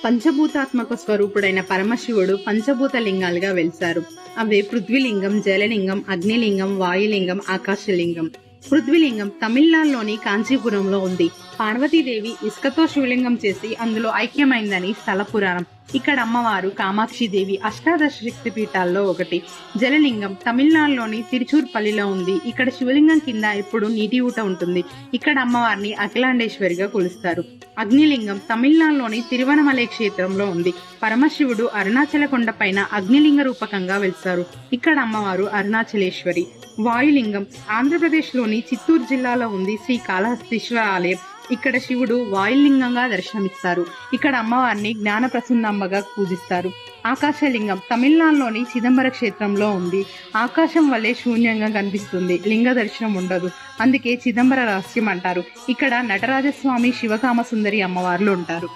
పంచభూతాత్మక స్వరూపుడైన పరమశివుడు పంచభూత లింగాలుగా వెలిశారు. అవే పృథ్వీలింగం, జలలింగం, అగ్నిలింగం, వాయులింగం, ఆకాశలింగం. పృథ్వీలింగం తమిళనాడులోని కాంచీపురంలో ఉంది. పార్వతీదేవి ఇసుకతో శివలింగం చేసి అందులో ఐక్యమైందని స్థల పురాణం. ఇక్కడ అమ్మవారు కామాక్షిదేవి అష్టాదశ శక్తి పీఠాల్లో ఒకటి. జలలింగం తమిళనాడులోని తిరుచూర్పల్లిలో ఉంది. ఇక్కడ శివలింగం కింద ఎప్పుడు నీటి ఊట ఉంటుంది. ఇక్కడ అమ్మవారిని అఖిలాండేశ్వరిగా కొలుస్తారు. అగ్నిలింగం తమిళనాడులోని తిరువనమలై క్షేత్రంలో ఉంది. పరమశివుడు అరుణాచల కొండ పైన అగ్నిలింగ రూపకంగా వెలిసారు. ఇక్కడ అమ్మవారు అరుణాచలేశ్వరి. వాయులింగం ఆంధ్రప్రదేశ్లోని చిత్తూరు జిల్లాలో ఉంది. శ్రీ కాళహస్తీశ్వర ఆలయం. ఇక్కడ శివుడు వాయులింగంగా దర్శనమిస్తారు. ఇక్కడ అమ్మవారిని జ్ఞాన ప్రసన్నమ్మగా పూజిస్తారు. ఆకాశలింగం తమిళనాడులోని చిదంబర క్షేత్రంలో ఉంది. ఆకాశం వల్లే శూన్యంగా కనిపిస్తుంది, లింగ దర్శనం ఉండదు. అందుకే చిదంబర రహస్యం అంటారు. ఇక్కడ నటరాజస్వామి, శివకామ సుందరి అమ్మవార్లు ఉంటారు.